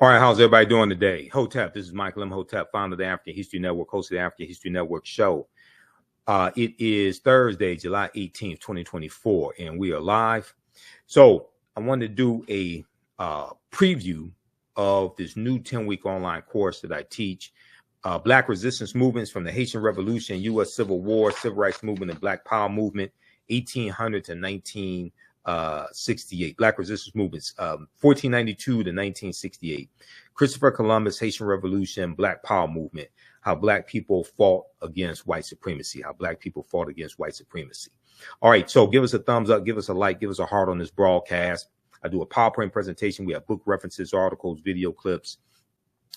All right, how's everybody doing today? Hotep, this is Michael Imhotep, founder of the African History Network, host of the African History Network show. It is Thursday, July 18th, 2024, and we are live. So I wanted to do a preview of this new 10-week online course that I teach, Black Resistance Movements from the Haitian Revolution, U.S. Civil War, Civil Rights Movement, and Black Power Movement, 1800 to 1968. Black Resistance Movements, 1492 to 1968. Christopher Columbus, Haitian Revolution, Black Power Movement, how Black people fought against white supremacy, how Black people fought against white supremacy. All right, so give us a thumbs up, give us a like, give us a heart on this broadcast. I do a PowerPoint presentation. We have book references, articles, video clips.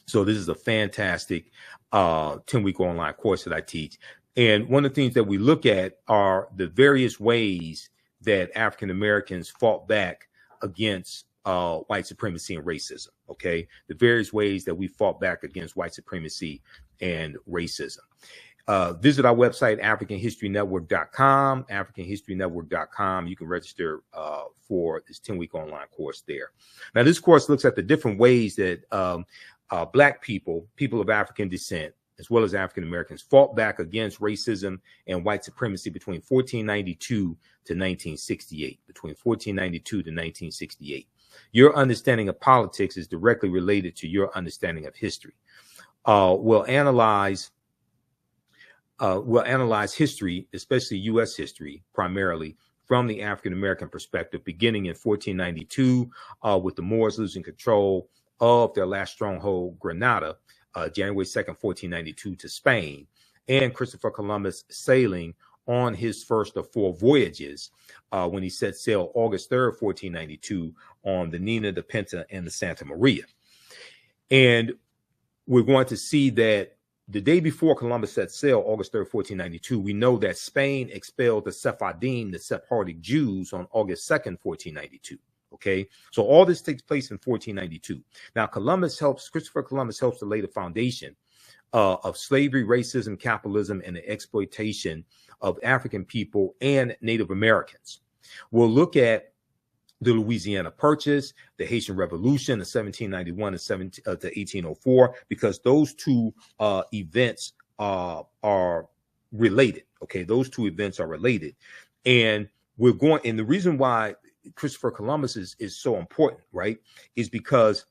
So this is a fantastic 10-week online course that I teach. And one of the things that we look at are the various ways that African Americans fought back against white supremacy and racism. Okay, the various ways that we fought back against white supremacy and racism. Visit our website, AfricanHistoryNetwork.com, AfricanHistoryNetwork.com. You can register for this 10-week online course there. Now, this course looks at the different ways that Black people, people of African descent, as well as African Americans, fought back against racism and white supremacy between 1492 to 1968. Between 1492 to 1968. Your understanding of politics is directly related to your understanding of history. We'll analyze history, especially U.S. history, primarily from the African American perspective, beginning in 1492 with the Moors losing control of their last stronghold, Grenada, January 2nd, 1492 to Spain, and Christopher Columbus sailing on his first of 4 voyages when he set sail August 3rd, 1492 on the Nina, the Pinta, and the Santa Maria. And we're going to see that the day before Columbus set sail, August 3rd, 1492, we know that Spain expelled the Sephardim, the Sephardic Jews, on August 2nd, 1492. Okay, so all this takes place in 1492. Now, Christopher Columbus helps to lay the foundation of slavery, racism, capitalism, and the exploitation of African people and Native Americans. We'll look at the Louisiana Purchase, the Haitian Revolution, the 1791 to 1804, because those two events are related. Okay, those two events are related, and the reason why Christopher Columbus is so important, right, is because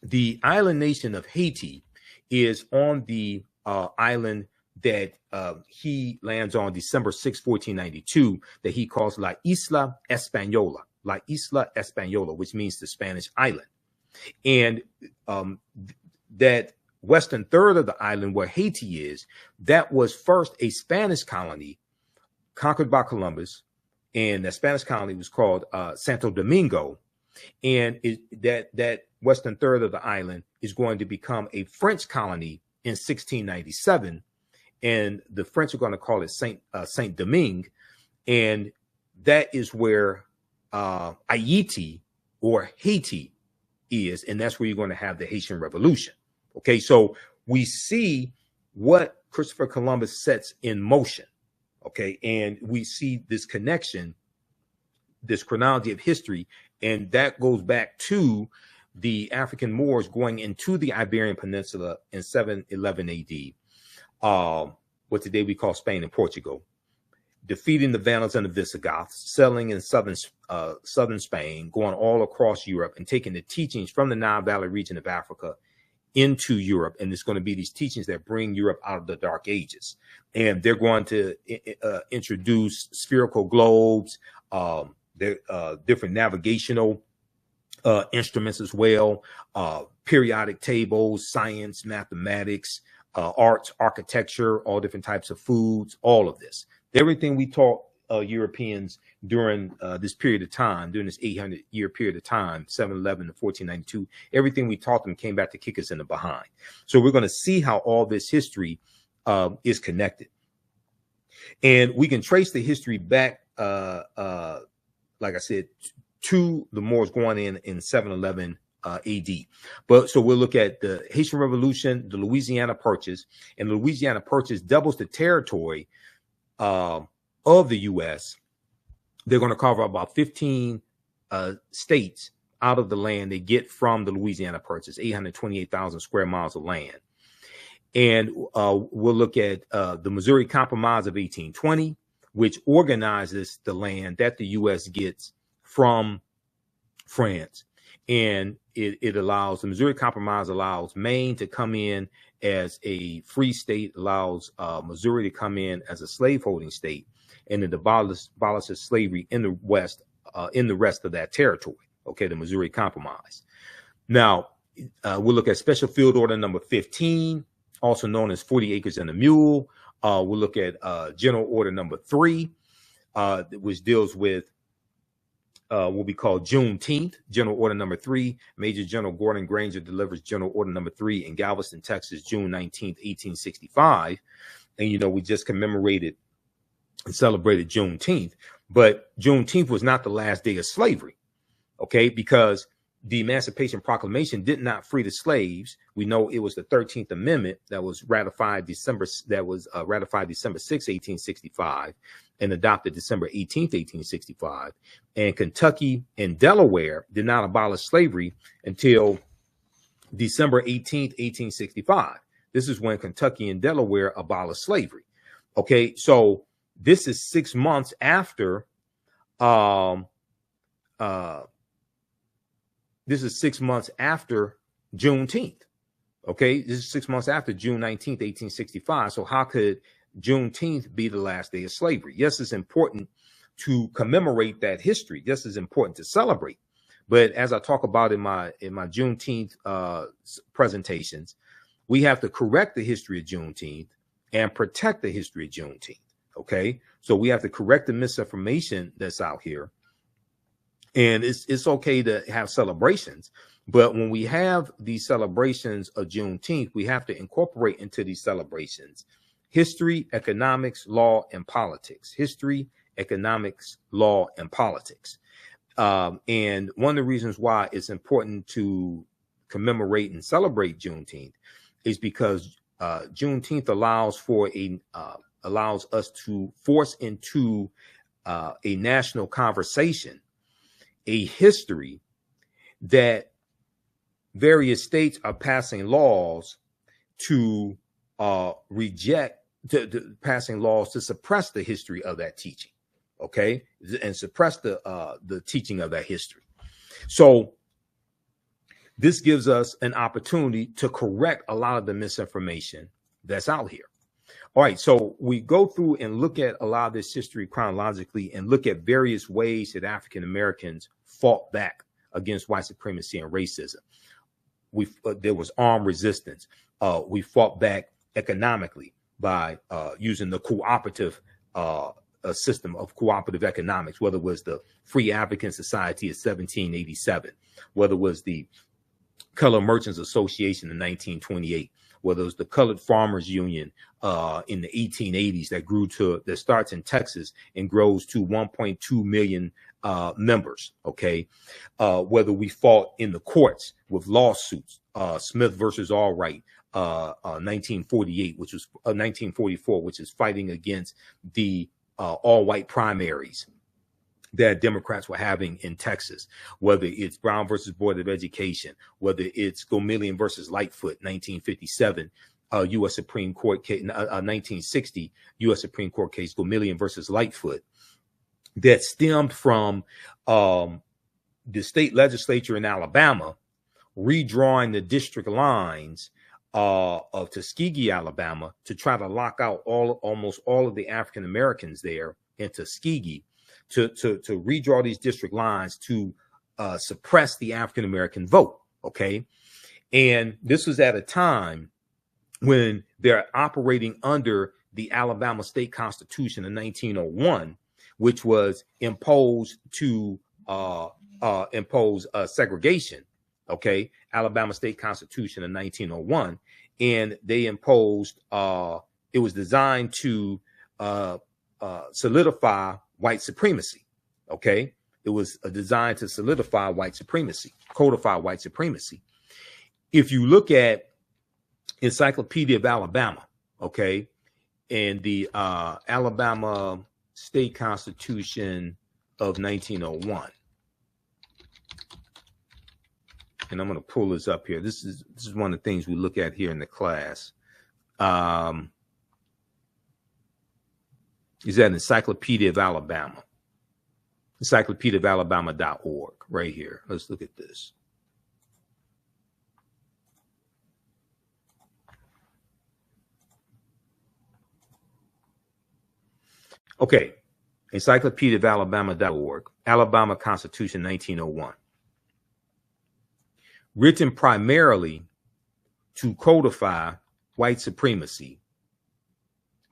the island nation of Haiti is on the island that he lands on December 6, 1492, that he calls La Isla Española, which means the Spanish island. And that western third of the island where Haiti is, that was first a Spanish colony conquered by Columbus. And the Spanish colony was called Santo Domingo. And that western third of the island is going to become a French colony in 1697. And the French are going to call it Saint Domingue. And that is where Haiti or Haiti is. And that's where you're going to have the Haitian Revolution. Okay, so we see what Christopher Columbus sets in motion. Okay, and we see this connection, this chronology of history, and that goes back to the African Moors going into the Iberian Peninsula in 711 AD, what today we call Spain and Portugal, defeating the Vandals and the Visigoths, settling in southern Spain, going all across Europe, and taking the teachings from the Nile Valley region of Africa into Europe. And it's going to be these teachings that bring Europe out of the Dark Ages. And they're going to introduce spherical globes, different navigational instruments as well, periodic tables, science, mathematics, arts, architecture, all different types of foods, all of this. Everything we taught Europeans during this period of time, during this 800-year period of time, 711 to 1492, everything we taught them came back to kick us in the behind. So we're going to see how all this history is connected. And we can trace the history back, like I said, to the Moors going in 711 AD. But so we'll look at the Haitian Revolution, the Louisiana Purchase, and the Louisiana Purchase doubles the territory of the U.S. They're going to cover about 15 states out of the land they get from the Louisiana Purchase, 828,000 square miles of land. And we'll look at the Missouri Compromise of 1820, which organizes the land that the U.S. gets from France. And it allows, the Missouri Compromise allows Maine to come in as a free state, allows Missouri to come in as a slaveholding state, and it abolishes slavery in the West, in the rest of that territory. Okay, the Missouri Compromise. Now, we'll look at Special Field Order number 15, also known as 40 Acres and a Mule. We'll look at General Order number 3, which deals with what we call Juneteenth. General Order number 3, Major General Gordon Granger delivers General Order number 3 in Galveston, Texas, June 19th, 1865. And, you know, we just commemorated and celebrated Juneteenth. But Juneteenth was not the last day of slavery, okay, because the Emancipation Proclamation did not free the slaves. We know it was the 13th Amendment that was ratified December 6, 1865, and adopted December 18th, 1865. And Kentucky and Delaware did not abolish slavery until December 18th, 1865. This is when Kentucky and Delaware abolished slavery. Okay, so this is 6 months after this is 6 months after Juneteenth. Okay, this is 6 months after June 19th, 1865. So how could Juneteenth be the last day of slavery? Yes, it's important to commemorate that history. Yes, it's important to celebrate. But as I talk about in my Juneteenth presentations, we have to correct the history of Juneteenth and protect the history of Juneteenth. Okay, so we have to correct the misinformation that's out here. And it's okay to have celebrations, but when we have these celebrations of Juneteenth, we have to incorporate into these celebrations history, economics, law, and politics. History, economics, law, and politics. And one of the reasons why it's important to commemorate and celebrate Juneteenth is because Juneteenth allows us to force into a national conversation a history that various states are passing laws to passing laws to suppress the history of that teaching, okay, and suppress the teaching of that history. So this gives us an opportunity to correct a lot of the misinformation that's out here. All right, so we go through and look at a lot of this history chronologically and look at various ways that African Americans fought back against white supremacy and racism. There was armed resistance. We fought back economically by using the cooperative system of cooperative economics, whether it was the Free African Society of 1787, whether it was the Colored Merchants Association in 1928, whether it was the Colored Farmers Union in the 1880s that starts in Texas and grows to 1.2 million members. Okay, whether we fought in the courts with lawsuits, Smith versus Allwright, 1948, which was 1944, which is fighting against the all-white primaries that Democrats were having in Texas, whether it's Brown versus Board of Education, whether it's Gomillion versus Lightfoot, 1957, U.S. Supreme Court case, 1960 U.S. Supreme Court case, Gomillion versus Lightfoot, that stemmed from the state legislature in Alabama redrawing the district lines of Tuskegee, Alabama, to try to lock out almost all of the African Americans there in Tuskegee, to redraw these district lines to suppress the African American vote. Okay, and this was at a time when they're operating under the Alabama State Constitution in 1901, which was imposed to impose segregation. Okay, Alabama State Constitution in 1901, and they imposed. It was designed to solidify white supremacy. Okay, it was designed to solidify white supremacy, codify white supremacy. If you look at Encyclopedia of Alabama, okay, and the Alabama State Constitution of 1901. and I'm going to pull this up here. This is one of the things we look at here in the class. Is that Encyclopedia of Alabama? Encyclopediaofalabama.org right here. Let's look at this. Okay, Encyclopediaofalabama.org, Alabama Constitution 1901. Written primarily to codify white supremacy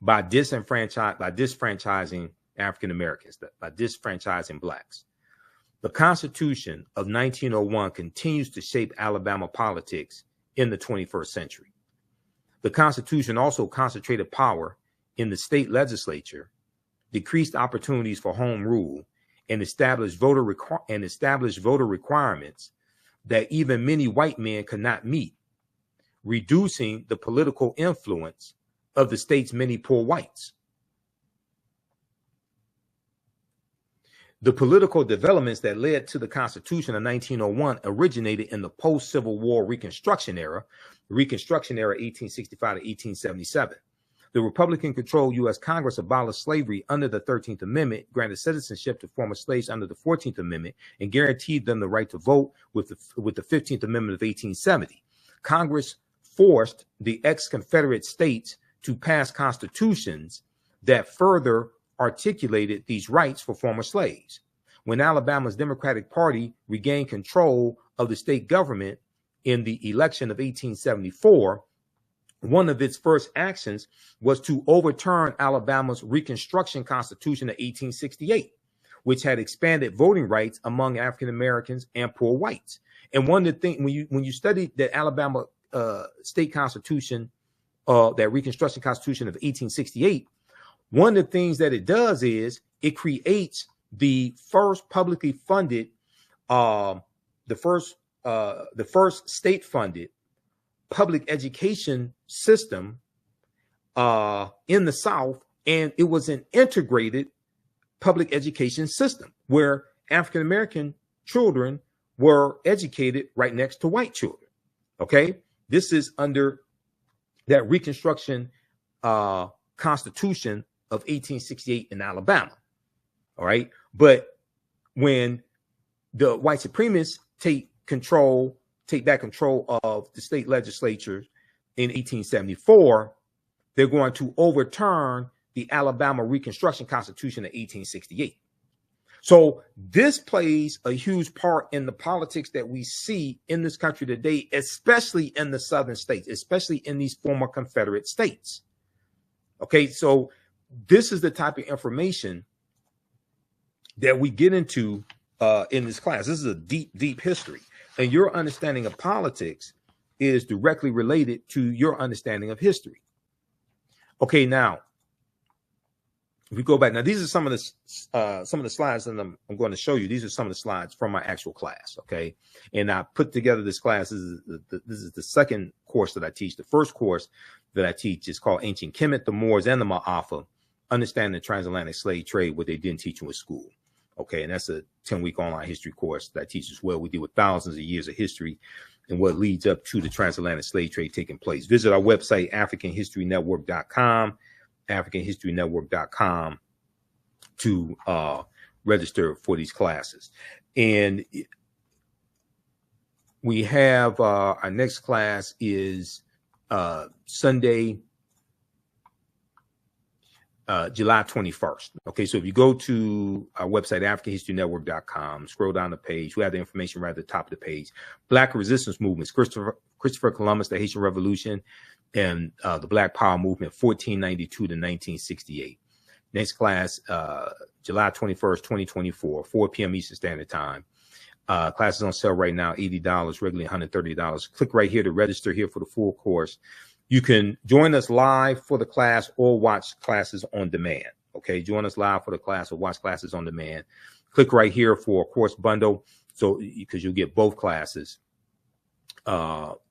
by disfranchising African Americans, by disfranchising blacks. The Constitution of 1901 continues to shape Alabama politics in the 21st century. The Constitution also concentrated power in the state legislature, decreased opportunities for home rule, and established voter requirements that even many white men could not meet, reducing the political influence of the state's many poor whites. The political developments that led to the Constitution of 1901 originated in the post-Civil War Reconstruction era, 1865 to 1877. The Republican-controlled U.S. Congress abolished slavery under the 13th Amendment, granted citizenship to former slaves under the 14th Amendment, and guaranteed them the right to vote with the 15th Amendment of 1870. Congress forced the ex-Confederate states to pass constitutions that further articulated these rights for former slaves. When Alabama's Democratic Party regained control of the state government in the election of 1874, one of its first actions was to overturn Alabama's Reconstruction Constitution of 1868, which had expanded voting rights among African Americans and poor whites. And one of the things, when you study the Alabama state constitution, that Reconstruction Constitution of 1868, one of the things that it does is it creates the first publicly funded, the first state-funded public education system in the South, and it was an integrated public education system where African American children were educated right next to white children. Okay, this is under that Reconstruction Constitution of 1868 in Alabama. All right, but when the white supremacists take back control of the state legislature in 1874, they're going to overturn the Alabama Reconstruction Constitution of 1868. So this plays a huge part in the politics that we see in this country today, especially in the southern states, especially in these former Confederate states. Okay, so this is the type of information that we get into in this class. This is a deep, deep history. And your understanding of politics is directly related to your understanding of history. Okay, now, if we go back, now these are some of the slides that I'm going to show you. These are some of the slides from my actual class, okay? And I put together this class. This is the second course that I teach. The first course that I teach is called Ancient Kemet, the Moors, and the Ma'afa, Understanding the Transatlantic Slave Trade, what they didn't teach you in school. Okay, and that's a 10-week online history course that I teach as well. We deal with thousands of years of history and what leads up to the transatlantic slave trade taking place. Visit our website, AfricanHistoryNetwork.com, AfricanHistoryNetwork.com to register for these classes. And we have our next class is Sunday, July 21st. Okay, so if you go to our website, AfricanHistoryNetwork.com, scroll down the page, we have the information right at the top of the page. Black resistance movements, Christopher Columbus, the Haitian Revolution, and the Black Power movement, 1492 to 1968. Next class, July 21st, 2024, 4 p.m. Eastern Standard Time. Classes on sale right now, $80, regularly $130. Click right here to register here for the full course. You can join us live for the class or watch classes on demand. Okay, join us live for the class or watch classes on demand. Click right here for a course bundle, so because you'll get both classes,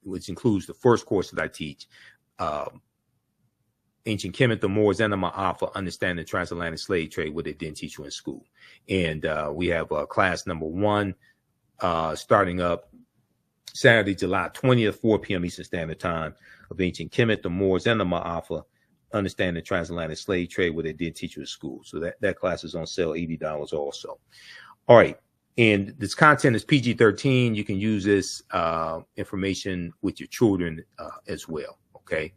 which includes the first course that I teach, Ancient Kemet, the Moors, and the Ma'afa, Understanding the Transatlantic Slave Trade, what they didn't teach you in school. And we have class number 1 starting up Saturday, July 20th, 4 p.m. Eastern Standard Time, of Ancient Kemet, the Moors, and the Ma'afa, Understanding the Transatlantic Slave Trade, where they did teach you at school. So that class is on sale, $80 also. All right. And this content is PG-13. You can use this information with your children as well. Okay.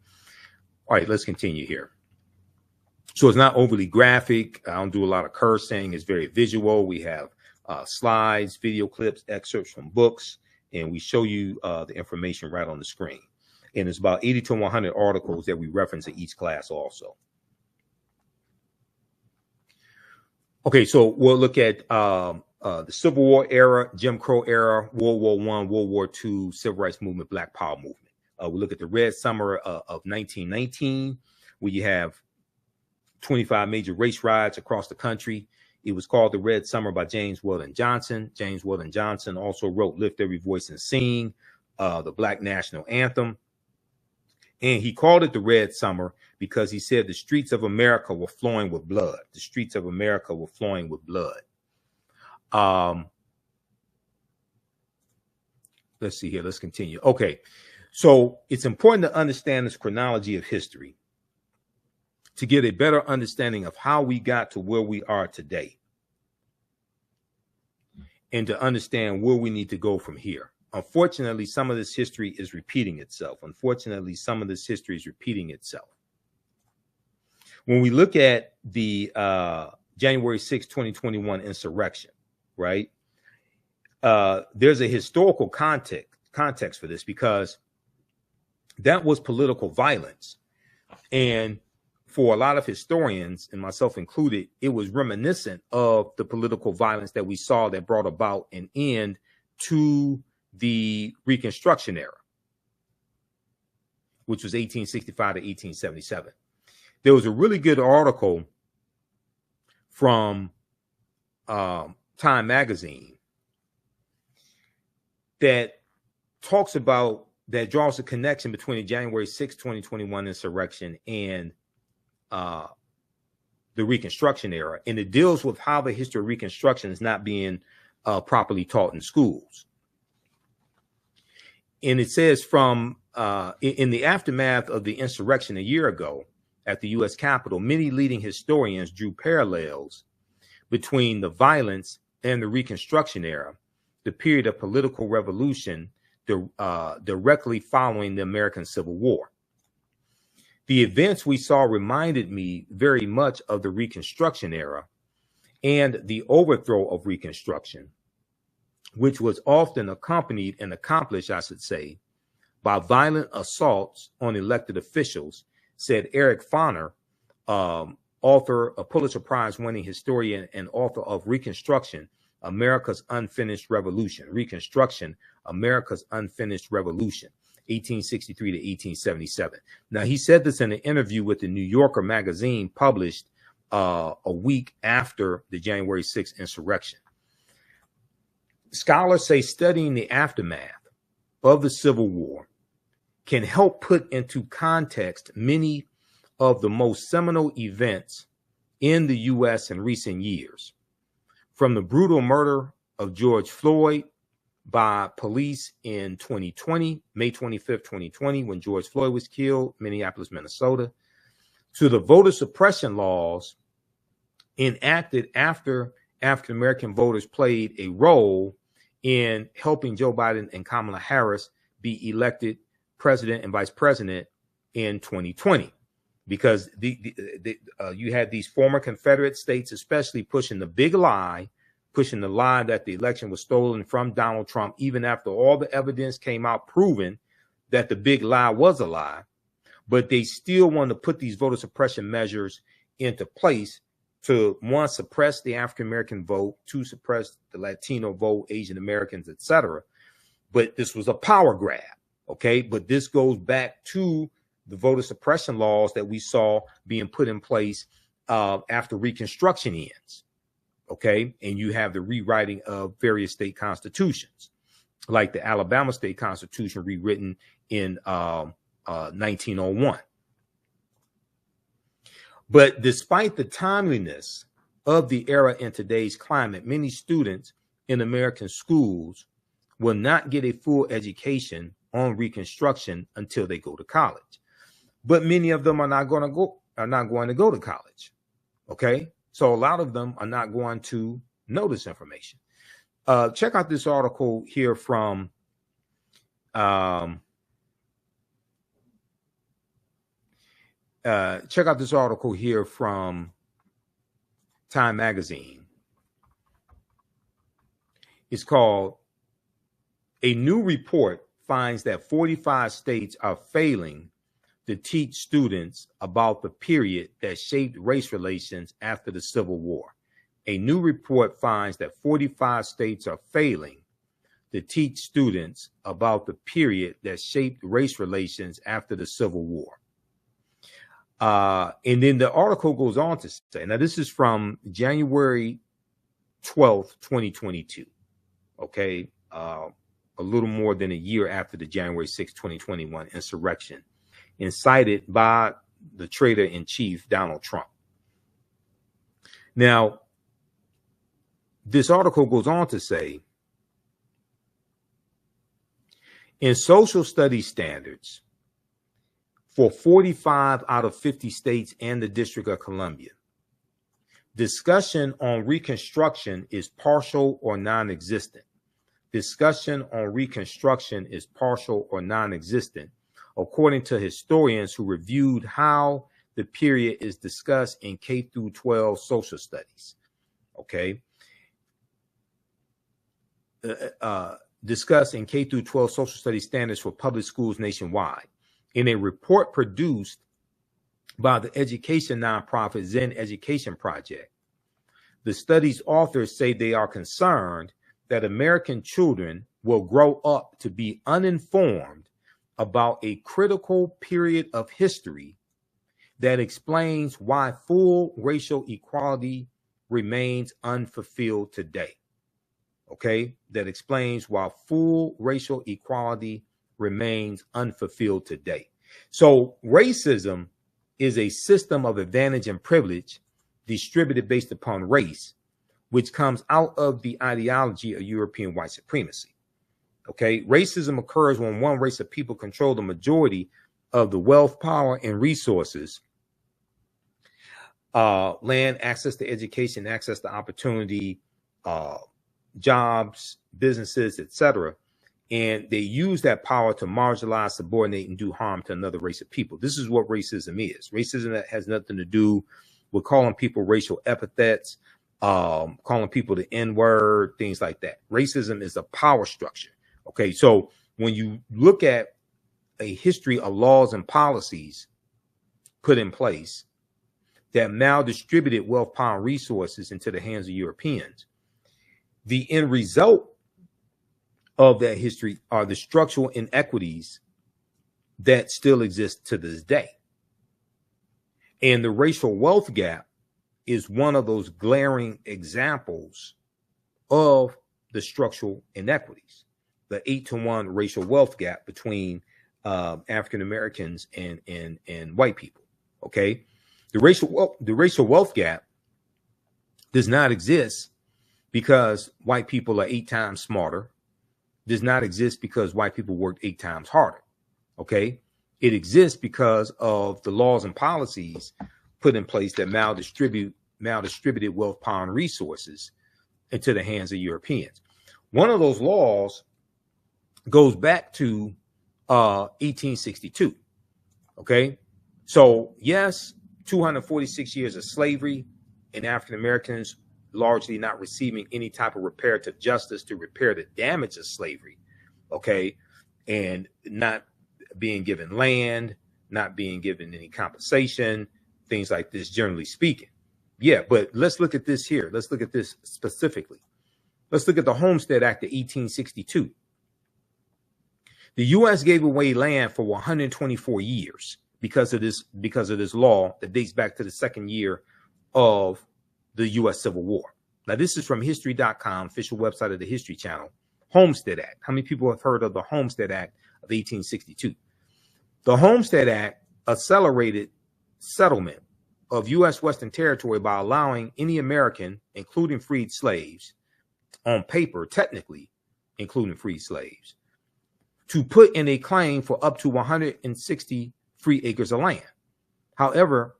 All right, let's continue here. So it's not overly graphic. I don't do a lot of cursing. It's very visual. We have slides, video clips, excerpts from books, and we show you the information right on the screen. And it's about 80 to 100 articles that we reference in each class also. Okay, so we'll look at the Civil War era, Jim Crow era, World War I, World War II, Civil Rights Movement, Black Power Movement. We look at the Red Summer of 1919, where you have 25 major race riots across the country. It was called the Red Summer by James Weldon Johnson. James Weldon Johnson also wrote Lift Every Voice and Sing, the Black National Anthem. And he called it the Red Summer because he said the streets of America were flowing with blood. The streets of America were flowing with blood. Let's see here. Let's continue. Okay. So it's important to understand this chronology of history to get a better understanding of how we got to where we are today and to understand where we need to go from here. Unfortunately, some of this history is repeating itself. Unfortunately, some of this history is repeating itself. When we look at the January 6, 2021 insurrection, right? There's a historical context for this because that was political violence. And for a lot of historians, and myself included, it was reminiscent of the political violence that we saw that brought about an end to the Reconstruction era, which was 1865 to 1877. There was a really good article from Time magazine that talks about, that draws a connection between the January 6, 2021 insurrection and the Reconstruction era. And it deals with how the history of Reconstruction is not being properly taught in schools. And it says from in the aftermath of the insurrection a year ago at the U.S. Capitol, many leading historians drew parallels between the violence and the Reconstruction era, the period of political revolution directly following the American Civil War. The events we saw reminded me very much of the Reconstruction era and the overthrow of Reconstruction, which was often accompanied and accomplished, I should say, by violent assaults on elected officials, said Eric Foner, author, a Pulitzer Prize winning historian and author of Reconstruction, America's Unfinished Revolution. Reconstruction, America's Unfinished Revolution, 1863 to 1877. Now, he said this in an interview with the New Yorker magazine published a week after the January 6th insurrection. Scholars say studying the aftermath of the Civil War can help put into context many of the most seminal events in the U.S. in recent years, from the brutal murder of George Floyd by police in 2020, May 25th, 2020, when George Floyd was killed, Minneapolis, Minnesota, to the voter suppression laws enacted after African-American voters played a role in helping Joe Biden and Kamala Harris be elected president and vice president in 2020. Because you had these former Confederate states, especially pushing the big lie, pushing the lie that the election was stolen from Donald Trump, even after all the evidence came out proving that the big lie was a lie. But they still want to put these voter suppression measures into place to, one, suppress the African-American vote, two, suppress the Latino vote, Asian Americans, etc. But this was a power grab, okay? But this goes back to the voter suppression laws that we saw being put in place after Reconstruction ends, okay? And you have the rewriting of various state constitutions, like the Alabama state constitution rewritten in 1901. But despite the timeliness of the era in today's climate, many students in American schools will not get a full education on Reconstruction until they go to college. But many of them are not going to go to college. Okay, so a lot of them are not going to know this information. Check out this article here from Time Magazine. It's called "A New Report Finds That 45 States Are Failing to Teach Students About the Period That Shaped Race Relations After the Civil War." A new report finds that 45 states are failing to teach students about the period that shaped race relations after the Civil War. And then the article goes on to say, now this is from January 12th, 2022. Okay. A little more than a year after the January 6th, 2021 insurrection incited by the traitor-in-chief, Donald Trump. Now, this article goes on to say, in social studies standards for 45 out of 50 states and the District of Columbia, discussion on Reconstruction is partial or non-existent. Discussion on Reconstruction is partial or non-existent, according to historians who reviewed how the period is discussed in K through 12 social studies. Okay. Discussed in K through 12 social studies standards for public schools nationwide. In a report produced by the education nonprofit Zen Education Project, the study's authors say they are concerned that American children will grow up to be uninformed about a critical period of history that explains why full racial equality remains unfulfilled today. Okay, that explains why full racial equality remains unfulfilled today. So racism is a system of advantage and privilege distributed based upon race, which comes out of the ideology of European white supremacy. Okay, racism occurs when one race of people control the majority of the wealth, power, and resources, land, access to education, access to opportunity, jobs, businesses, etc. And they use that power to marginalize, subordinate, and do harm to another race of people. This is what racism is. Racism has nothing to do with calling people racial epithets, calling people the N-word, things like that. Racism is a power structure. Okay, so when you look at a history of laws and policies put in place that maldistributed wealth, power, and resources into the hands of Europeans, the end result of that history are the structural inequities that still exist to this day. And the racial wealth gap is one of those glaring examples of the structural inequities, the 8-to-1 racial wealth gap between African Americans and white people. Okay, the racial wealth gap does not exist because white people are 8 times smarter. Does not exist because white people worked 8 times harder. Okay, it exists because of the laws and policies put in place that maldistributed wealth, power, and resources into the hands of Europeans. One of those laws goes back to 1862. Okay, so yes, 246 years of slavery and African Americans largely not receiving any type of reparative justice to repair the damage of slavery. Okay, and not being given land, not being given any compensation, things like this, generally speaking. Yeah, but let's look at this here. Let's look at this specifically. Let's look at the Homestead Act of 1862. The U.S. gave away land for 124 years because of this law that dates back to the second year of the U.S. Civil War. Now, this is from history.com, official website of the History Channel. Homestead Act. How many people have heard of the Homestead Act of 1862? The Homestead Act accelerated settlement of U.S. Western Territory by allowing any American, including freed slaves, on paper, technically, including free slaves, to put in a claim for up to 160 free acres of land. However,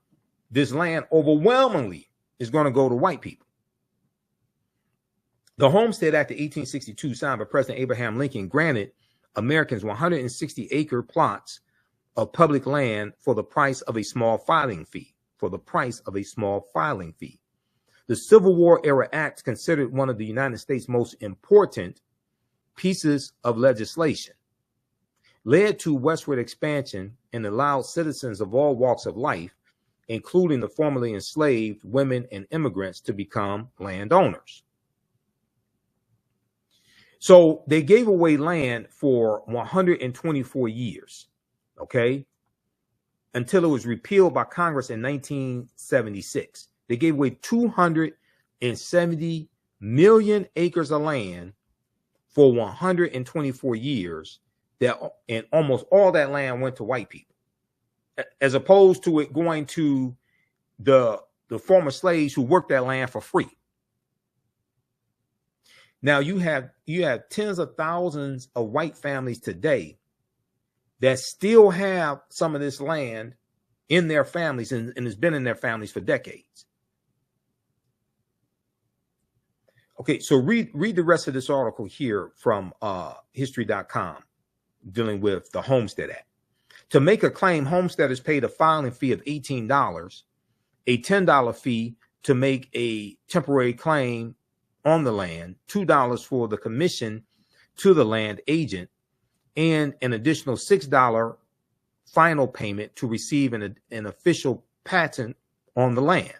this land overwhelmingly is going to go to white people. The Homestead Act of 1862, signed by President Abraham Lincoln, granted Americans 160-acre plots of public land for the price of a small filing fee. The Civil War era act, considered one of the United States' most important pieces of legislation, led to westward expansion and allowed citizens of all walks of life, including the formerly enslaved women and immigrants, to become landowners. So they gave away land for 124 years, okay, until it was repealed by Congress in 1976. They gave away 270 million acres of land for 124 years, and almost all that land went to white people, as opposed to it going to the former slaves who worked that land for free. Now you have tens of thousands of white families today that still have some of this land in their families, and it's been in their families for decades. Okay, so read the rest of this article here from history.com dealing with the Homestead Act. To make a claim, homesteaders paid a filing fee of $18, a $10 fee to make a temporary claim on the land, $2 for the commission to the land agent, and an additional $6 final payment to receive an official patent on the land.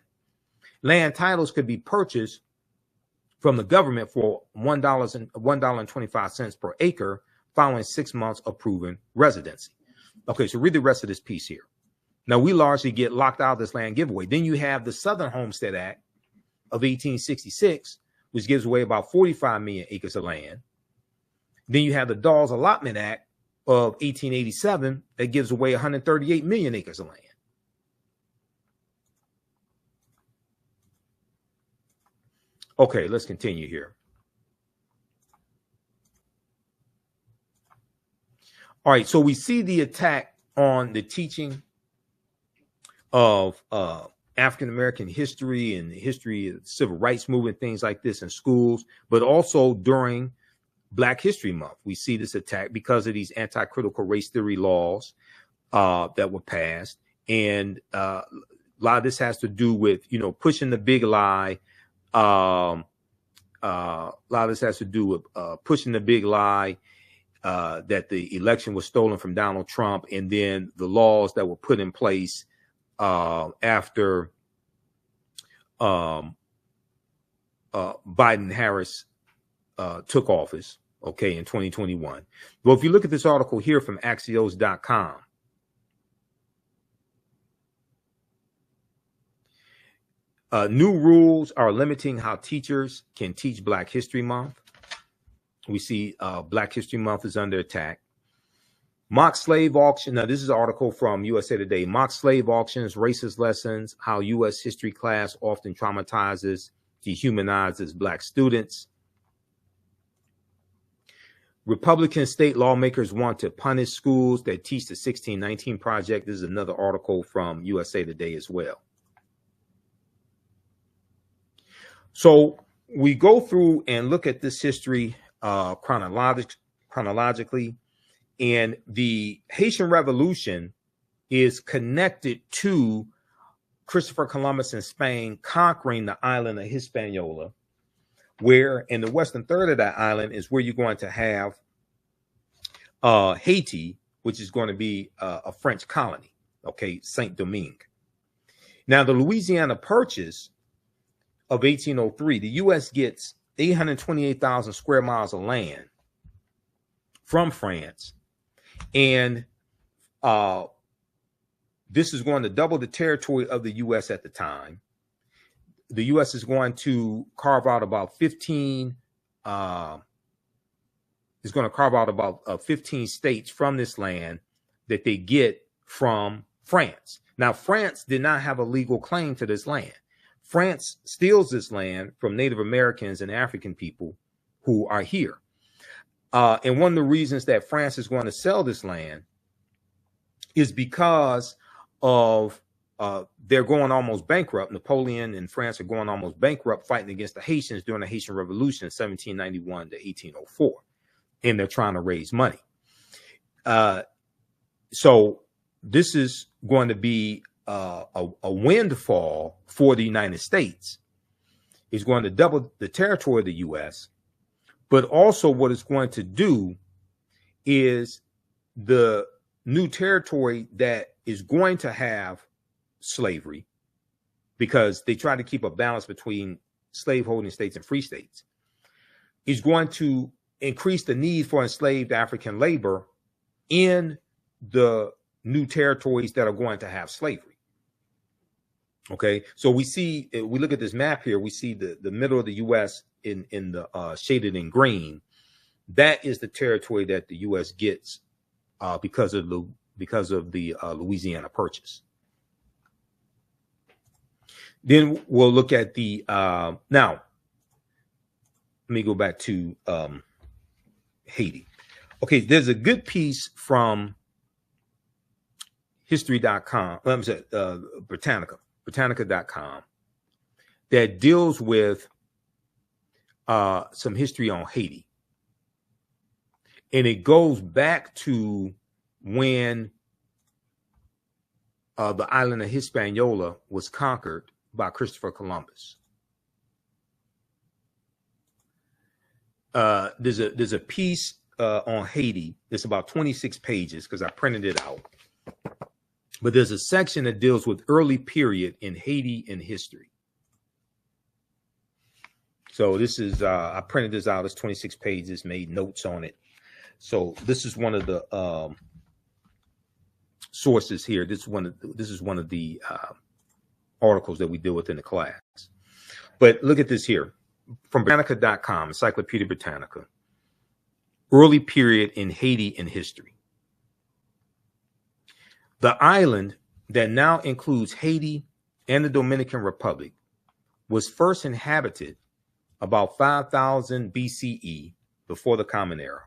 Land titles could be purchased from the government for $1.25 per acre following 6 months of proven residency. Okay, so read the rest of this piece here. Now, we largely get locked out of this land giveaway. Then you have the Southern Homestead Act of 1866, which gives away about 45 million acres of land. Then you have the Dawes Allotment Act of 1887 that gives away 138 million acres of land. Okay, let's continue here. All right, so we see the attack on the teaching of African-American history and the history of the civil rights movement, things like this in schools, but also during Black History Month. We see this attack because of these anti-critical race theory laws that were passed. And a lot of this has to do with, pushing the big lie. A lot of this has to do with pushing the big lie that the election was stolen from Donald Trump, and then the laws that were put in place after Biden-Harris took office, okay, in 2021. Well, if you look at this article here from Axios.com, new rules are limiting how teachers can teach Black History Month. We see Black History Month is under attack. Mock slave auction. Now, this is an article from USA Today. Mock slave auctions, racist lessons, how U.S. history class often traumatizes, dehumanizes Black students. Republican state lawmakers want to punish schools that teach the 1619 Project. This is another article from USA Today as well. So we go through and look at this history chronologically, and the Haitian Revolution is connected to Christopher Columbus in Spain conquering the island of Hispaniola, where in the western third of that island is where you're going to have Haiti, which is going to be a French colony, okay, Saint-Domingue. Now, the Louisiana Purchase of 1803, the U.S. gets 828,000 square miles of land from France, and this is going to double the territory of the U.S. at the time. The U.S. is going to carve out about 15 states from this land that they get from France. Now, France did not have a legal claim to this land. France steals this land from Native Americans and African people who are here. And one of the reasons that France is going to sell this land is because of they're going almost bankrupt. Napoleon and France are going almost bankrupt fighting against the Haitians during the Haitian Revolution in 1791 to 1804. And they're trying to raise money. So this is going to be a windfall for the United States. It's going to double the territory of the U.S., but also what it's going to do is the new territory that is going to have slavery, because they try to keep a balance between slaveholding states and free states, is going to increase the need for enslaved African labor in the new territories that are going to have slavery. Okay, so we see, we look at this map here, we see the middle of the U.S. in the shaded in green. That is the territory that the U.S. gets because of the Louisiana Purchase. Then we'll look at the now. Let me go back to Haiti. Okay, there's a good piece from history.com. I'm sorry, Britannica.com that deals with some history on Haiti. And it goes back to when the island of Hispaniola was conquered by Christopher Columbus. There's a piece on Haiti. It's about 26 pages because I printed it out. But there's a section that deals with early period in Haiti in history. So this is, I printed this out. It's 26 pages, made notes on it. So this is one of the sources here. This is one of the articles that we deal with in the class. But look at this here from Britannica.com, Encyclopedia Britannica. Early period in Haiti in history. The island that now includes Haiti and the Dominican Republic was first inhabited about 5000 BCE, before the Common Era,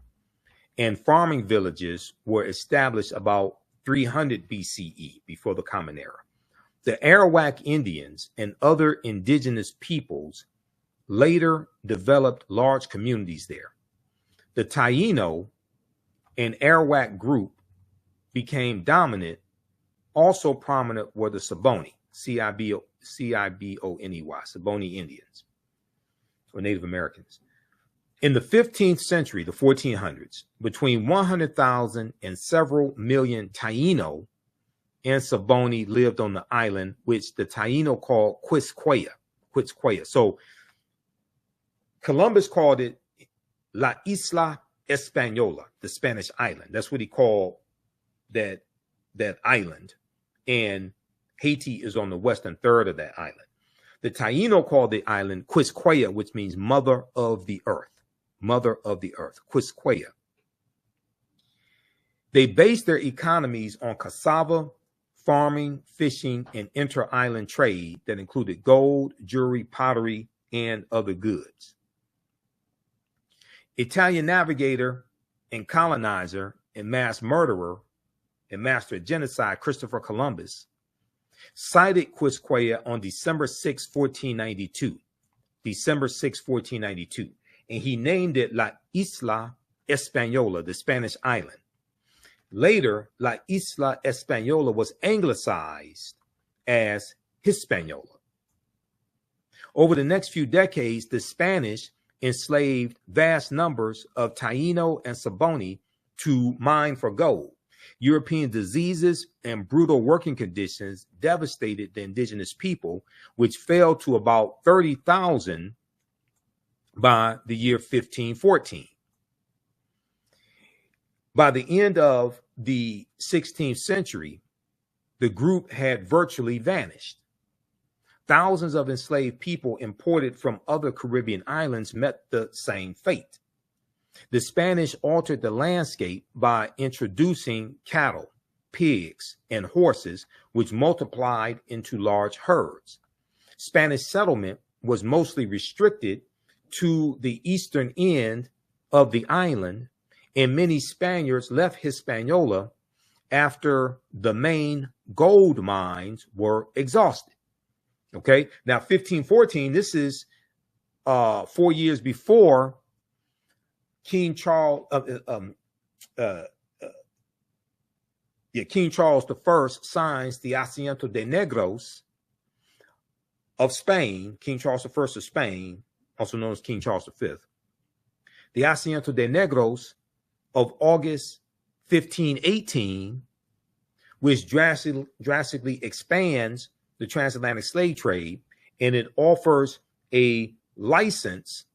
and farming villages were established about 300 BCE, before the Common Era. The Arawak Indians and other indigenous peoples later developed large communities there. The Taino and Arawak group became dominant. Also prominent were the Saboni, C-I-B-O-N-E-Y, Saboni Indians, or Native Americans. In the 15th century, the 1400s, between 100,000 and several million Taino and Saboni lived on the island, which the Taino called Quisqueya. So Columbus called it La Isla Española, the Spanish island. That's what he called that island. And Haiti is on the western third of that island. The Taino called the island Quisqueya, which means mother of the earth. Mother of the earth, Quisqueya. They based their economies on cassava, farming, fishing, and inter-island trade that included gold, jewelry, pottery, and other goods. Italian navigator and colonizer and mass murderer and master of genocide Christopher Columbus sighted Quisqueya on December 6, 1492. December 6, 1492. And he named it La Isla Española, the Spanish island. Later, La Isla Española was anglicized as Hispaniola. Over the next few decades, the Spanish enslaved vast numbers of Taino and Saboni to mine for gold. European diseases and brutal working conditions devastated the indigenous people, which fell to about 30,000 by the year 1514. By the end of the 16th century, the group had virtually vanished. Thousands of enslaved people imported from other Caribbean islands met the same fate. The Spanish altered the landscape by introducing cattle, pigs, and horses, which multiplied into large herds. Spanish settlement was mostly restricted to the eastern end of the island, and many Spaniards left Hispaniola after the main gold mines were exhausted. Okay, now 1514, this is 4 years before King Charles King Charles I signs the Asiento de Negros of Spain, King Charles I of Spain, also known as King Charles V. The Asiento de Negros of August 1518, which drastically expands the transatlantic slave trade, and it offers a license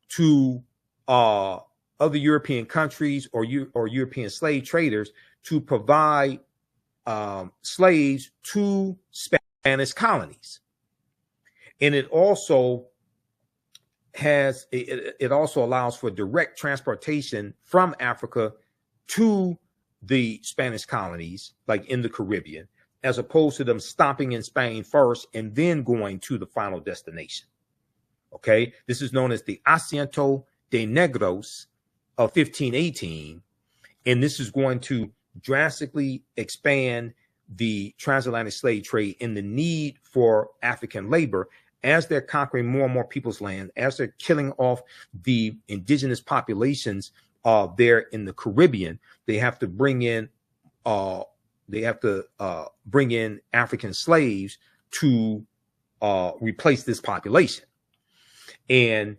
to other European countries or European slave traders to provide slaves to Spanish colonies. And it also has it also allows for direct transportation from Africa to the Spanish colonies, like in the Caribbean, as opposed to them stopping in Spain first and then going to the final destination. Okay, this is known as the Asiento de Negros of 1518, and this is going to drastically expand the transatlantic slave trade and the need for African labor as they're conquering more and more people's land, as they're killing off the indigenous populations there in the Caribbean. They have to bring in African slaves to replace this population, and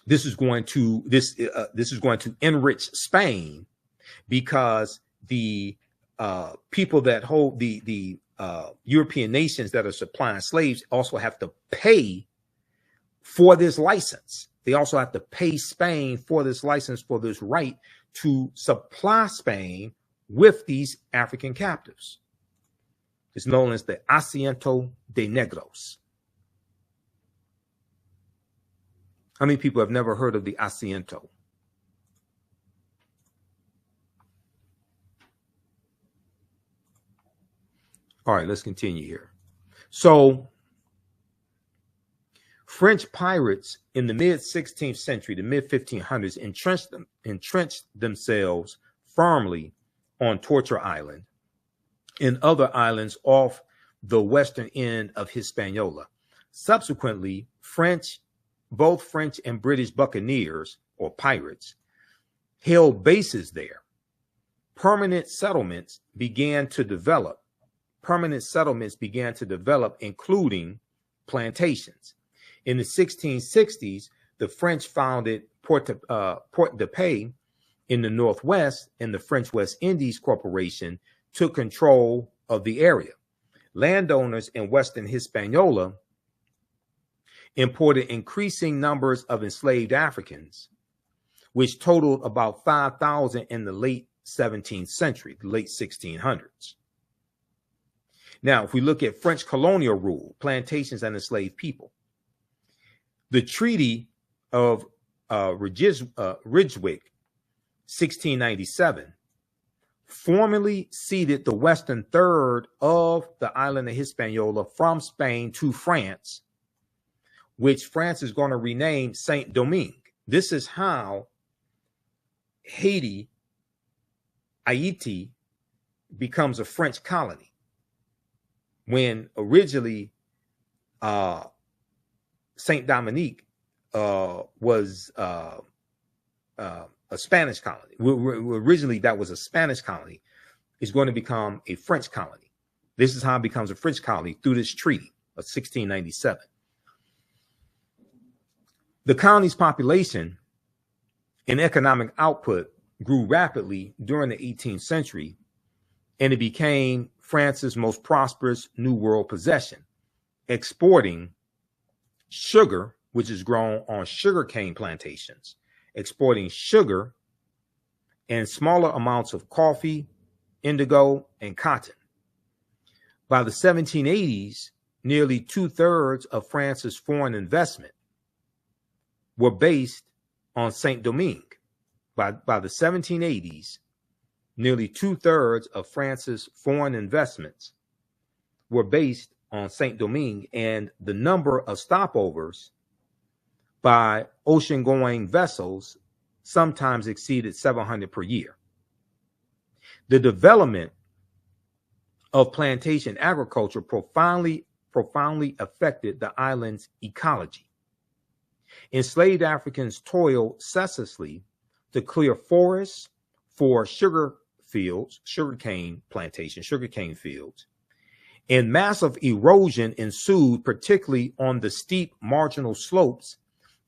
this is going to enrich Spain, because the people that hold the European nations that are supplying slaves also have to pay for this license. They also have to pay Spain for this license, for this right to supply Spain with these African captives. It's known as the Asiento de Negros. How many people have never heard of the Asiento? All right, let's continue here. So French pirates in the mid-16th century, the mid-1500s, entrenched themselves firmly on Torture Island and other islands off the western end of Hispaniola. Subsequently, both French and British buccaneers or pirates held bases there. Permanent settlements began to develop, including plantations. In the 1660s, the French founded Port de Paix in the Northwest, and the French West Indies Corporation took control of the area. Landowners in Western Hispaniola imported increasing numbers of enslaved Africans, which totaled about 5,000 in the late 17th century, the late 1600s. Now, if we look at French colonial rule, plantations and enslaved people, the Treaty of Ridgewick, 1697, formally ceded the western third of the island of Hispaniola from Spain to France, which France is going to rename Saint Domingue. This is how Haiti becomes a French colony, when originally Saint Dominique was a Spanish colony. Originally, that was a Spanish colony. It's going to become a French colony. This is how it becomes a French colony, through this treaty of 1697. The colony's population and economic output grew rapidly during the 18th century, and it became France's most prosperous New World possession, exporting sugar, which is grown on sugarcane plantations, exporting sugar and smaller amounts of coffee, indigo, and cotton. By the 1780s, nearly 2/3 of France's foreign investment were based on Saint Domingue. By the 1780s, nearly 2/3 of France's foreign investments were based on Saint Domingue, and the number of stopovers by ocean-going vessels sometimes exceeded 700 per year. The development of plantation agriculture profoundly affected the island's ecology. Enslaved Africans toiled ceaselessly to clear forests for sugarcane fields, and massive erosion ensued, particularly on the steep marginal slopes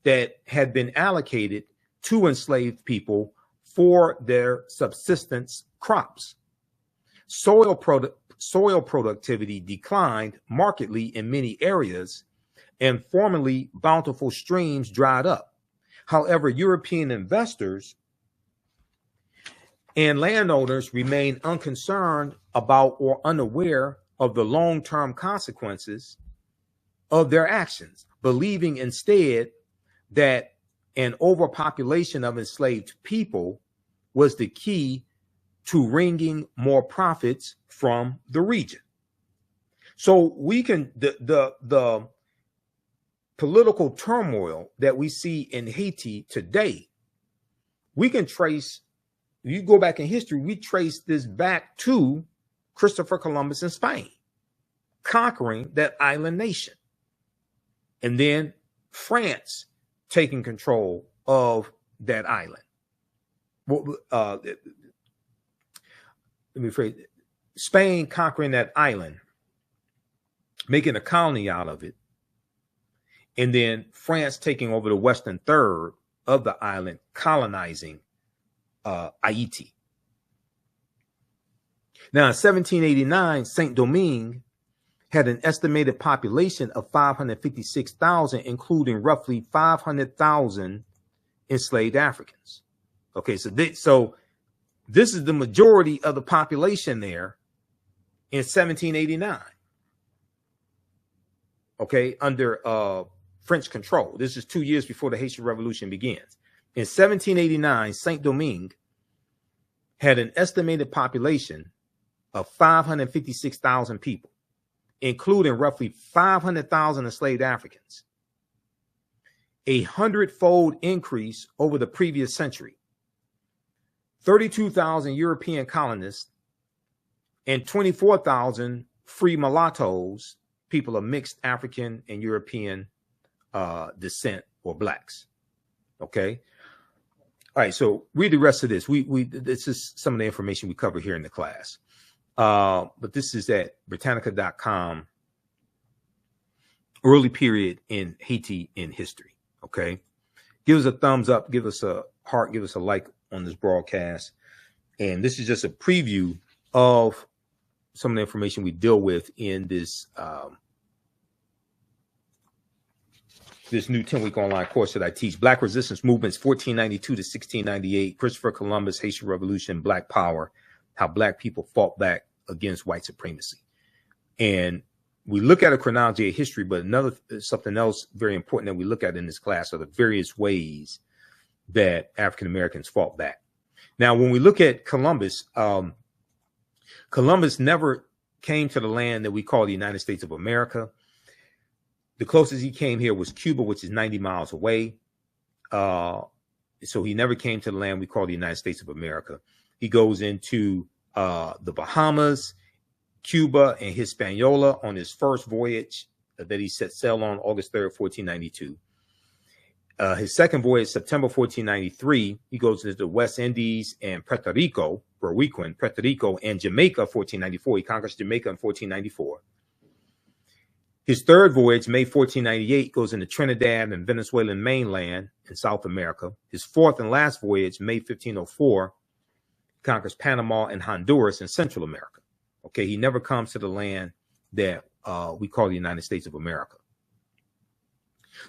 that had been allocated to enslaved people for their subsistence crops. Soil productivity declined markedly in many areas, and formerly bountiful streams dried up. However, European investors and landowners remained unconcerned about or unaware of the long-term consequences of their actions, believing instead that an overpopulation of enslaved people was the key to wringing more profits from the region. So we can the political turmoil that we see in Haiti today, we can trace, you go back in history, we trace this back to Christopher Columbus in Spain, conquering that island nation. And then France taking control of that island. Let me phrase it. Spain conquering that island, making a colony out of it, and then France taking over the western third of the island, colonizing Haiti. Now, in 1789, Saint-Domingue had an estimated population of 556,000, including roughly 500,000 enslaved Africans. Okay, so this is the majority of the population there in 1789. Okay, under French control. This is 2 years before the Haitian Revolution begins. In 1789, Saint-Domingue had an estimated population of 556,000 people, including roughly 500,000 enslaved Africans, a 100-fold increase over the previous century, 32,000 European colonists, and 24,000 free mulattoes, people of mixed African and European descent, or blacks. Okay. All right. So read the rest of this. This is some of the information we cover here in the class. But this is at Britannica.com, early period in Haiti in history. Okay. Give us a thumbs up, give us a heart, give us a like on this broadcast. And this is just a preview of some of the information we deal with in this this new 10-week online course that I teach. Black Resistance Movements, 1492 to 1698, Christopher Columbus, Haitian Revolution, Black Power, how Black people fought back against white supremacy. And we look at a chronology of history, but something else very important that we look at in this class are the various ways that African Americans fought back. Now, when we look at Columbus, Columbus never came to the land that we call the United States of America. The closest he came here was Cuba, which is 90 miles away. So he never came to the land we call the United States of America. He goes into the Bahamas, Cuba, and Hispaniola on his first voyage that he set sail on August 3rd, 1492. His second voyage, September 1493, he goes into the West Indies and Puerto Rico, Puerto Rico and Jamaica, 1494. He conquers Jamaica in 1494. His third voyage, May 1498, goes into Trinidad and Venezuelan mainland in South America. His fourth and last voyage, May 1504, conquers Panama and Honduras in Central America. Okay, he never comes to the land that we call the United States of America.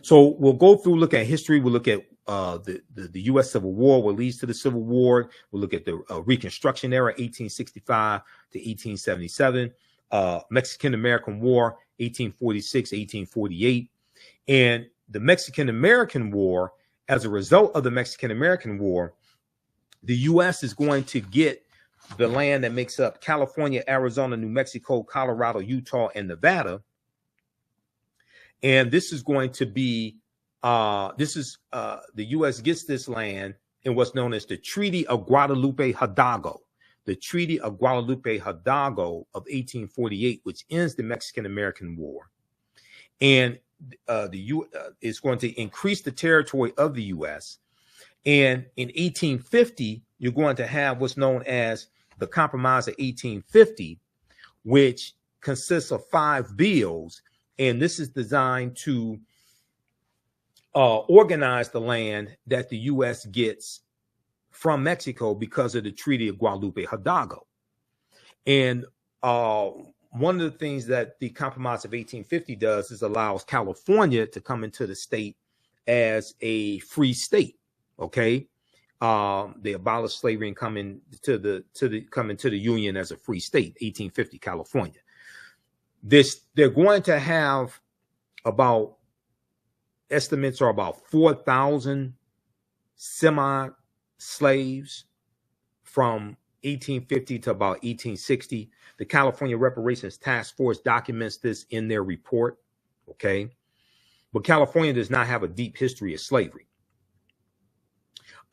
So we'll go through, look at history. We'll look at the U.S. Civil War, what leads to the Civil War. We'll look at the Reconstruction era, 1865 to 1877, Mexican-American War, 1846, 1848. And the Mexican-American War, as a result of the Mexican-American War, the U.S. is going to get the land that makes up California, Arizona, New Mexico, Colorado, Utah, and Nevada. And this is going to be, the U.S. gets this land in what's known as the Treaty of Guadalupe Hidalgo. The Treaty of Guadalupe Hidalgo of 1848, which ends the Mexican-American War. And is going to increase the territory of the U.S. And in 1850, you're going to have what's known as the Compromise of 1850, which consists of 5 bills. And this is designed to organize the land that the U.S. gets from Mexico because of the Treaty of Guadalupe Hidalgo. And one of the things that the Compromise of 1850 does is allows California to come into the state as a free state. Okay, they abolished slavery and come into the Union as a free state. 1850, California. They're going to have about, estimates are about 4,000 semi-slaves from 1850 to about 1860. The California Reparations Task Force documents this in their report. Okay, but California does not have a deep history of slavery.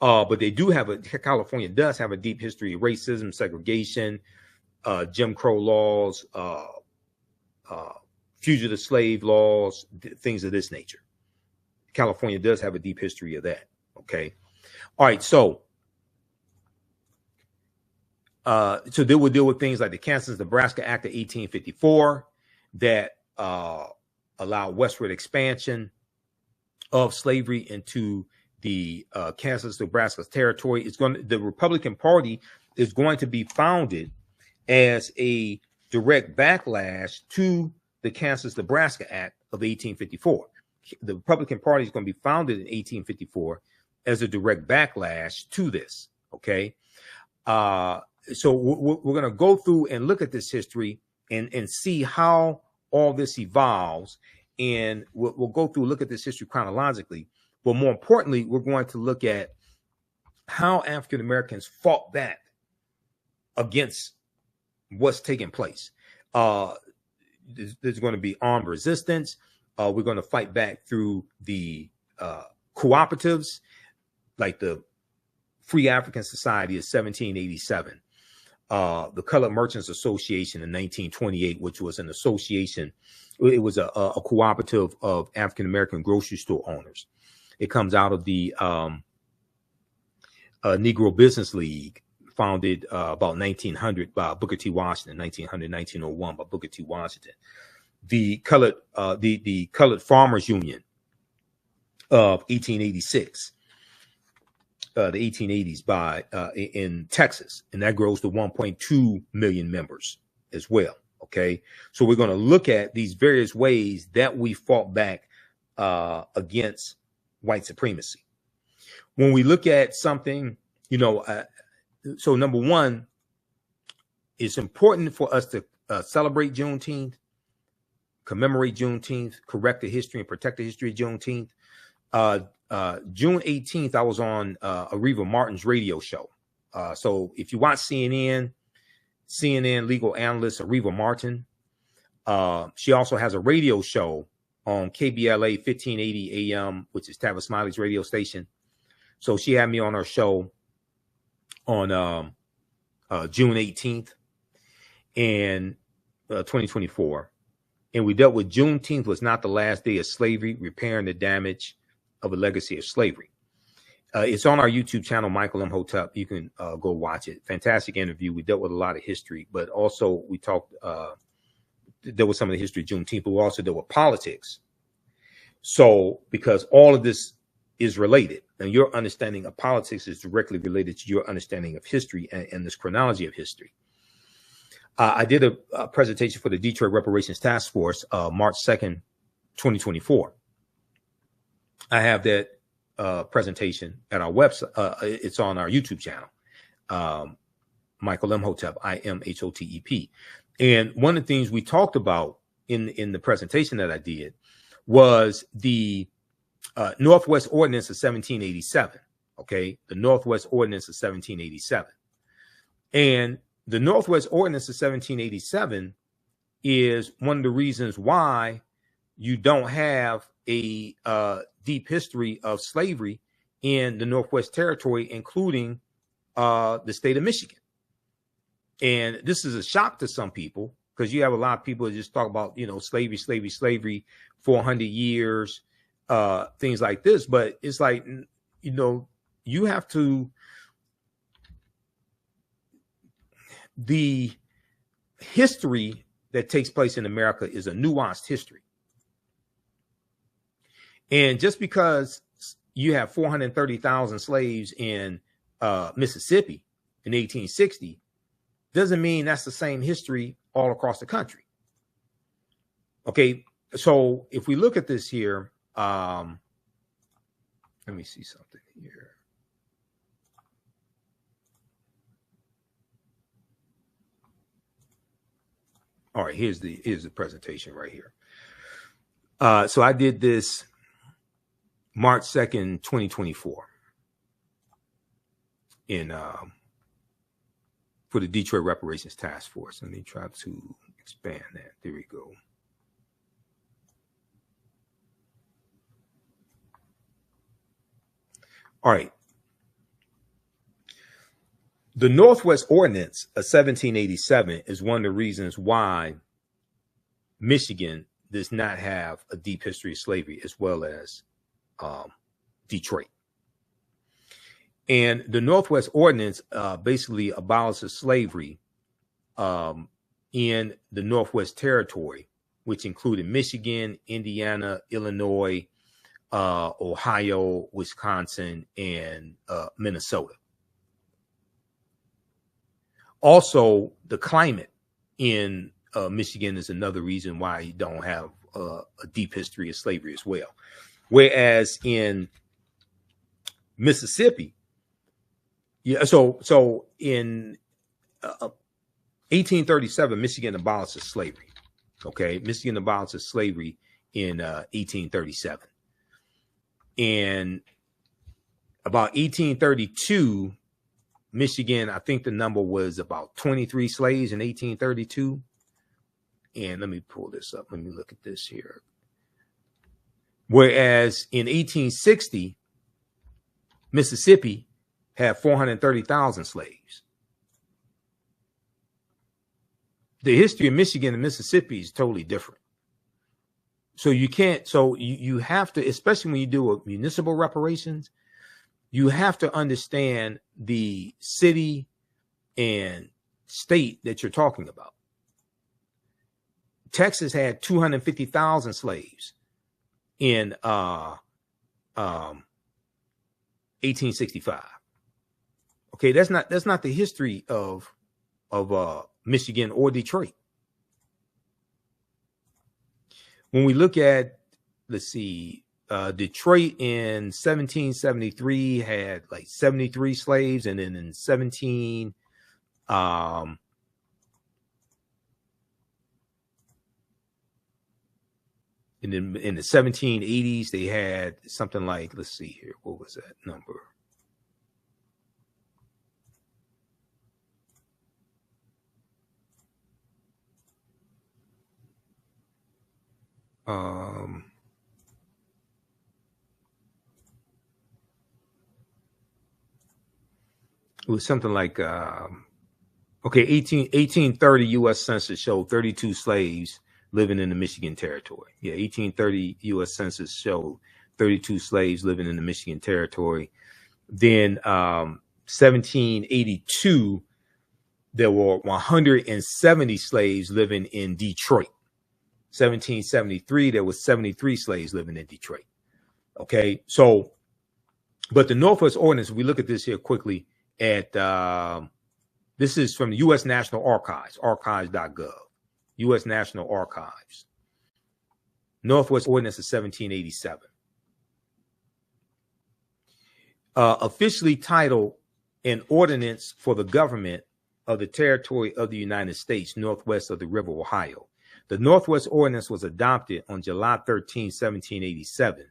But they do have California does have a deep history of racism, segregation, Jim Crow laws, fugitive slave laws, things of this nature. California does have a deep history of that. Okay. All right. So they will deal with things like the Kansas-Nebraska Act of 1854 that allowed westward expansion of slavery into the Kansas-Nebraska territory. The Republican Party is going to be founded as a direct backlash to the Kansas-Nebraska Act of 1854. The Republican Party is going to be founded in 1854 as a direct backlash to this. Okay. So we're going to go through and look at this history and see how all this evolves. And we'll go through, look at this history chronologically. But more importantly, we're going to look at how African Americans fought back against what's taking place. There's going to be armed resistance. We're going to fight back through the cooperatives, like the Free African Society of 1787, the Colored Merchants Association in 1928, which was an association. It was a cooperative of African American grocery store owners. It comes out of the Negro Business League, founded about 1900 by Booker T. Washington, 1900, 1901 by Booker T. Washington. The Colored Farmers Union of 1886, the 1880s by in Texas, and that grows to 1.2 million members as well. Okay, so we're going to look at these various ways that we fought back against white supremacy. When we look at something, so number one, it's important for us to celebrate Juneteenth, commemorate Juneteenth, correct the history and protect the history of Juneteenth. June 18th, I was on Areva Martin's radio show. So if you watch CNN legal analyst Areva Martin, she also has a radio show on KBLA 1580 AM, which is Tavis Smiley's radio station. So she had me on her show on June 18th in 2024. And we dealt with Juneteenth was not the last day of slavery, repairing the damage of a legacy of slavery. It's on our YouTube channel, Michael Imhotep. You can go watch it. Fantastic interview. We dealt with a lot of history, but also we talked, there was some of the history of Juneteenth, but we also dealt with politics. So, because all of this is related, and your understanding of politics is directly related to your understanding of history and this chronology of history. I did a presentation for the Detroit Reparations Task Force, March 2nd, 2024. I have that presentation at our website. It's on our YouTube channel, Michael Imhotep, IMHOTEP. And one of the things we talked about in the presentation that I did was the Northwest Ordinance of 1787. Okay, the Northwest Ordinance of 1787. And the Northwest Ordinance of 1787 is one of the reasons why you don't have a deep history of slavery in the Northwest Territory, including the state of Michigan. And this is a shock to some people, because you have a lot of people that just talk about, slavery, 400 years, things like this. But it's like, you have to, the history that takes place in America is a nuanced history. And just because you have 430,000 slaves in Mississippi in 1860 doesn't mean that's the same history all across the country. Okay, so if we look at this here, let me see something here. All right, here's the presentation right here. So I did this March 2nd, 2024 in for the Detroit Reparations Task Force. Let me try to expand that. There we go. All right. The Northwest Ordinance of 1787 is one of the reasons why Michigan does not have a deep history of slavery, as well as Detroit. And the Northwest Ordinance basically abolishes slavery in the Northwest Territory, which included Michigan, Indiana, Illinois, Ohio, Wisconsin, and Minnesota. Also, the climate in Michigan is another reason why you don't have a deep history of slavery as well. Whereas in Mississippi, so in 1837, Michigan abolishes slavery. Okay, Michigan abolishes slavery in 1837. And about 1832, Michigan, I think the number was about 23 slaves in 1832. And let me pull this up. Let me look at this here. Whereas in 1860, Mississippi had 430,000 slaves. The history of Michigan and Mississippi is totally different. So you can't, so you have to, especially when you do municipal reparations, you have to understand the city and state that you're talking about. Texas had 250,000 slaves in 1865. Okay, that's not the history of Michigan or Detroit. When we look at, let's see, Detroit in 1773 had like 73 slaves, and then in 17 and then in the 1780s they had something like, let's see here, what was that number? It was something like, okay, 1830 U.S. Census showed 32 slaves living in the Michigan Territory. Yeah, 1830 U.S. Census showed 32 slaves living in the Michigan Territory. Then 1782, there were 170 slaves living in Detroit. 1773, there was 73 slaves living in Detroit. Okay, so, but the Northwest Ordinance, if we look at this here quickly, at this is from the U.S. National Archives, archives.gov, U.S. National Archives. Northwest Ordinance of 1787. Officially titled An Ordinance for the Government of the Territory of the United States, northwest of the River Ohio. The Northwest Ordinance was adopted on July 13, 1787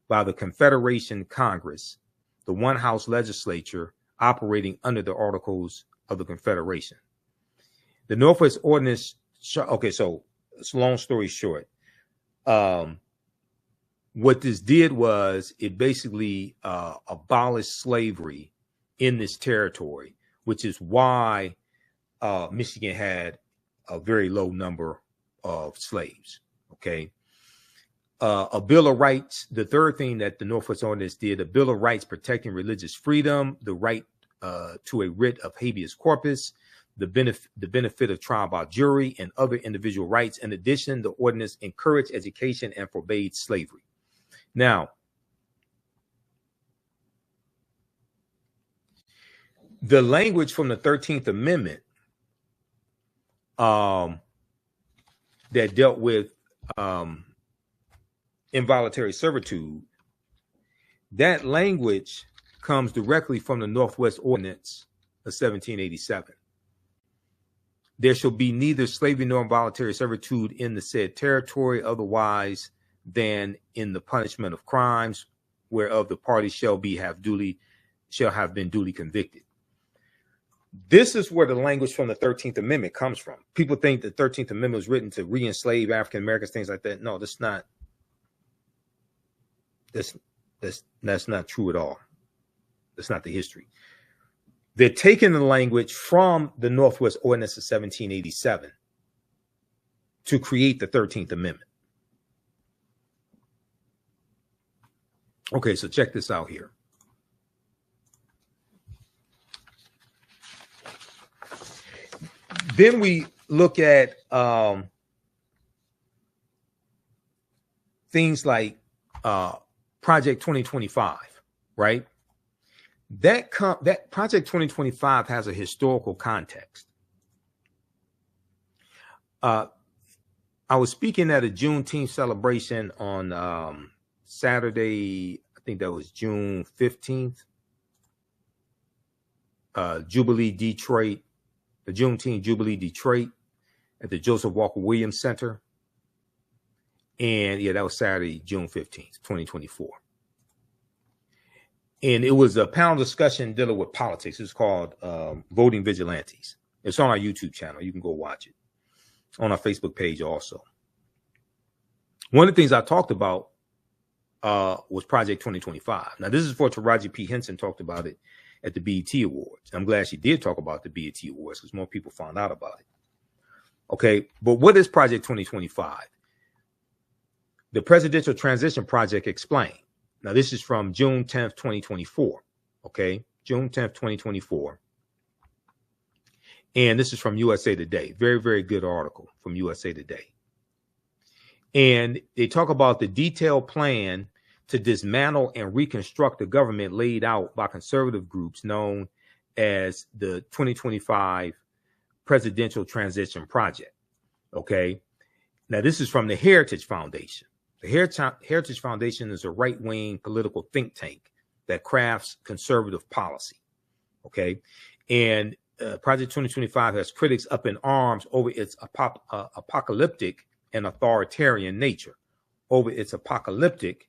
by the Confederation Congress, the one house legislature operating under the Articles of the Confederation. The Northwest Ordinance, okay, so it's a long story short. what this did was it basically abolished slavery in this territory, which is why Michigan had a very low number of slaves. Okay. A Bill of Rights, the third thing that the Northwest Ordinance did, a Bill of Rights protecting religious freedom, the right to a writ of habeas corpus, the benefit of trial by jury, and other individual rights. In addition, the ordinance encouraged education and forbade slavery. Now, the language from the 13th Amendment that dealt with involuntary servitude, that language comes directly from the Northwest Ordinance of 1787. There shall be neither slavery nor involuntary servitude in the said territory otherwise than in the punishment of crimes whereof the parties shall have been duly convicted. This is where the language from the 13th Amendment comes from. People think the 13th Amendment was written to re-enslave African Americans, things like that. No, that's not. That's not true at all. That's not the history. They're taking the language from the Northwest Ordinance of 1787 to create the 13th Amendment. Okay, so check this out here. Then we look at things like Project 2025, right? That Project 2025 has a historical context. I was speaking at a Juneteenth celebration on Saturday, I think that was June 15th, Jubilee Detroit, the Juneteenth Jubilee Detroit at the Joseph Walker Williams Center. And yeah, that was Saturday, June 15th, 2024. And it was a panel discussion dealing with politics. It's called Voting Vigilantes. It's on our YouTube channel. You can go watch it. It's on our Facebook page also. One of the things I talked about was Project 2025. Now, this is for Taraji P. Henson talked about it at the BET Awards. I'm glad she did talk about the BET Awards because more people found out about it. Okay, but what is Project 2025? The Presidential Transition Project explained. Now, this is from June 10th, 2024. Okay, June 10th, 2024. And this is from USA Today. Very, very good article from USA Today. And they talk about the detailed plan to dismantle and reconstruct the government laid out by conservative groups known as the 2025 Presidential Transition Project. Okay. Now, this is from the Heritage Foundation. The Heritage Foundation is a right-wing political think tank that crafts conservative policy. Okay. And Project 2025 has critics up in arms over its apocalyptic and authoritarian nature. Over its apocalyptic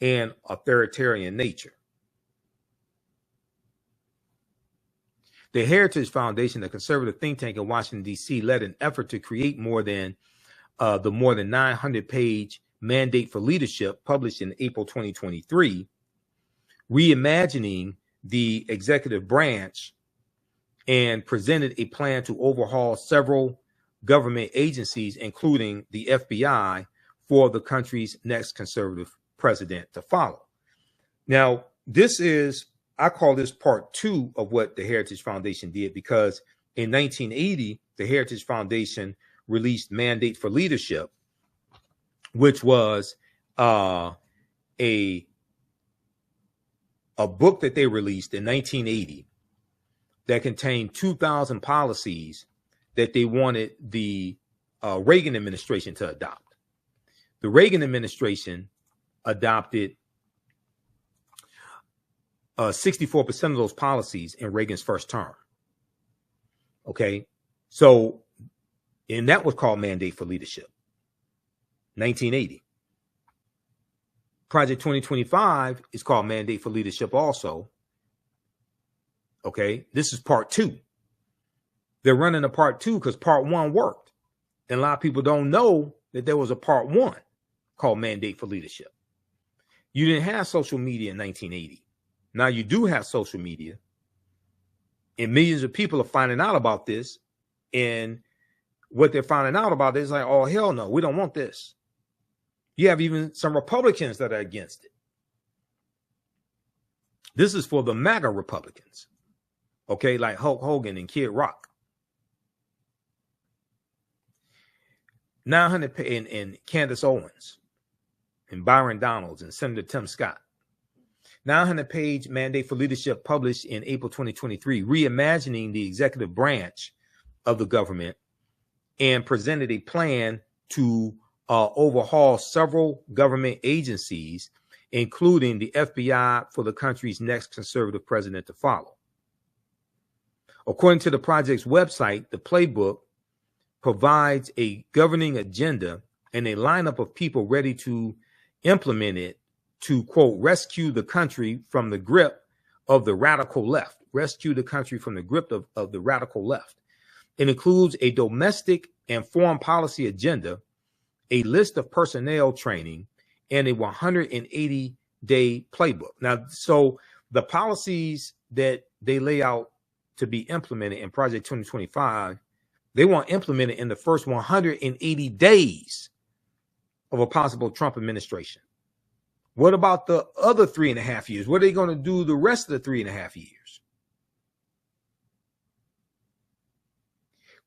and authoritarian nature. The Heritage Foundation, a conservative think tank in Washington, D.C., led an effort to create more than 900-page Mandate for Leadership published in April 2023, reimagining the executive branch and presented a plan to overhaul several government agencies, including the FBI, for the country's next conservative president to follow. Now, this is, I call this part two of what the Heritage Foundation did, because in 1980, the Heritage Foundation released Mandate for Leadership, which was a book that they released in 1980 that contained 2,000 policies that they wanted the Reagan administration to adopt. The Reagan administration adopted 64% of those policies in Reagan's first term. Okay, so, and that was called Mandate for Leadership, 1980. Project 2025 is called Mandate for Leadership also. Okay, this is part two. They're running a part two because part one worked. And a lot of people don't know that there was a part one called Mandate for Leadership. You didn't have social media in 1980. Now you do have social media, and millions of people are finding out about this. And what they're finding out about is like, oh, hell no, we don't want this. You have even some Republicans that are against it. This is for the MAGA Republicans, okay, like Hulk Hogan and Kid Rock. 900 and Candace Owens and Byron Donalds and Senator Tim Scott. 900-page mandate for leadership published in April 2023, reimagining the executive branch of the government, and presented a plan to overhaul several government agencies, including the FBI, for the country's next conservative president to follow. According to the project's website, the playbook provides a governing agenda and a lineup of people ready to implement it to, quote, rescue the country from the grip of the radical left. Rescue the country from the grip of the radical left. It includes a domestic and foreign policy agenda, a list of personnel training, and a 180-day playbook. Now, so the policies that they lay out to be implemented in Project 2025, they want implemented in the first 180 days of a possible Trump administration. What about the other 3.5 years? What are they going to do the rest of the 3.5 years?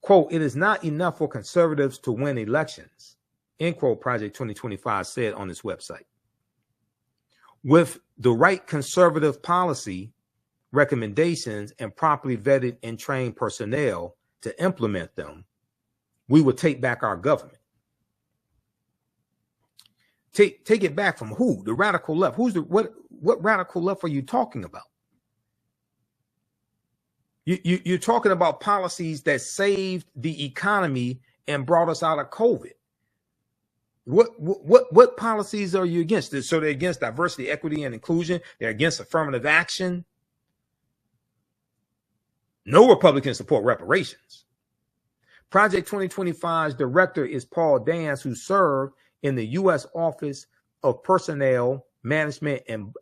Quote, it is not enough for conservatives to win elections, end quote, Project 2025 said on its website. With the right conservative policy recommendations and properly vetted and trained personnel to implement them, we will take back our government. Take it back from who? The radical left. Who's the what radical left are you talking about? You're talking about policies that saved the economy and brought us out of COVID. What policies are you against? So they're against diversity, equity, and inclusion. They're against affirmative action. No Republicans support reparations. Project 2025's director is Paul Dance, who served in the U.S. Office of Personnel Management and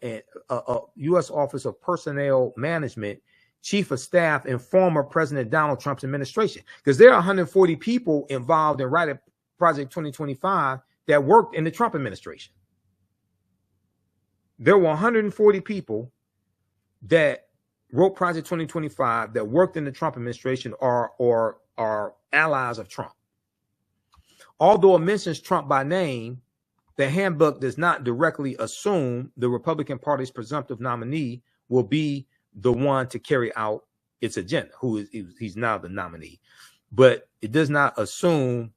U.S. Office of Personnel Management, Chief of Staff, and former President Donald Trump's administration. Because there are 140 people involved in writing Project 2025 that worked in the Trump administration. There were 140 people that wrote Project 2025 that worked in the Trump administration or are allies of Trump. Although it mentions Trump by name, the handbook does not directly assume the Republican Party's presumptive nominee will be the one to carry out its agenda. He's now the nominee, but it does not assume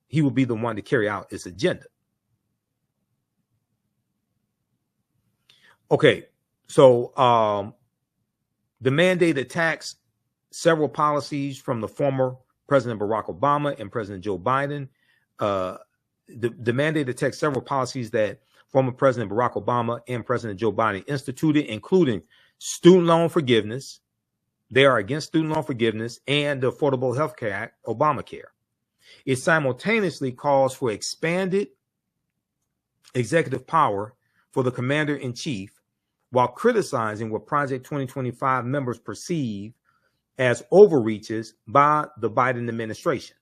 he will be the one to carry out its agenda. Okay, so the mandate attacks several policies from the former President Barack Obama and President Joe Biden. The mandate attacks several policies that former President Barack Obama and President Joe Biden instituted, including student loan forgiveness. They are against student loan forgiveness and the Affordable Health Care Act, Obamacare. It simultaneously calls for expanded executive power for the commander-in-chief, while criticizing what Project 2025 members perceive as overreaches by the Biden administration.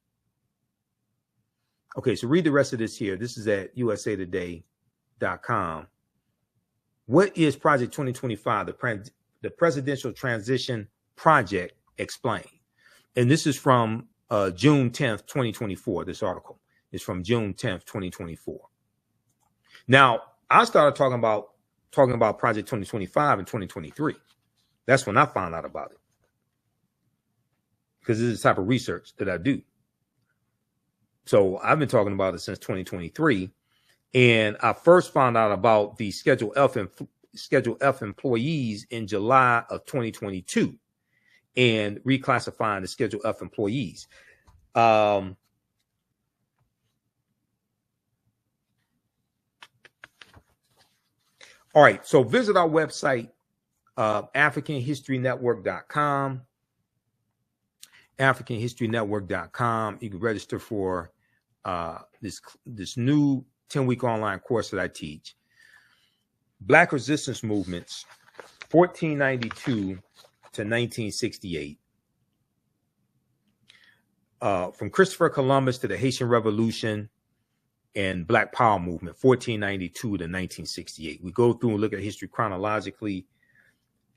Okay, so read the rest of this here. This is at usatoday.com. What is Project 2025, the Presidential Transition Project, explained? And this is from June 10th, 2024. This article is from June 10th, 2024. Now, I started talking about Project 2025 in 2023. That's when I found out about it, because this is the type of research that I do. So I've been talking about it since 2023, and I first found out about the Schedule F employees in July of 2022, and reclassifying the Schedule F employees. All right, so visit our website, AfricanHistoryNetwork.com. AfricanHistoryNetwork.com. You can register for this new 10-week online course that I teach. Black resistance movements, 1492 to 1968. From Christopher Columbus to the Haitian Revolution and Black Power movement, 1492 to 1968. We go through and look at history chronologically,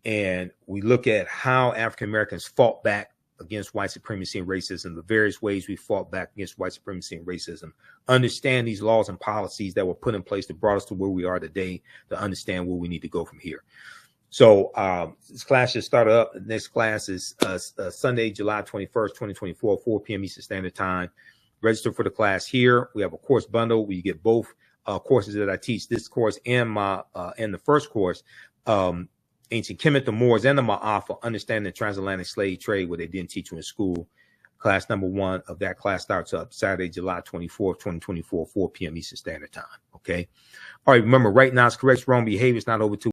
and we look at how African Americans fought back against white supremacy and racism, the various ways we fought back against white supremacy and racism, understand these laws and policies that were put in place that brought us to where we are today, to understand where we need to go from here. So this class just started up. The next class is Sunday, July 21st, 2024, 4 p.m. Eastern Standard Time. Register for the class here. We have a course bundle where you get both courses that I teach, this course and the first course, Ancient Kemet, the Moors, and the Ma'afa, Understanding the Transatlantic Slave Trade, what they didn't teach you in school. Class number 1 of that class starts up Saturday, July 24th, 2024, 4 p.m. Eastern Standard Time. Okay. All right. Remember, right now it's correct wrong behavior. It's not over to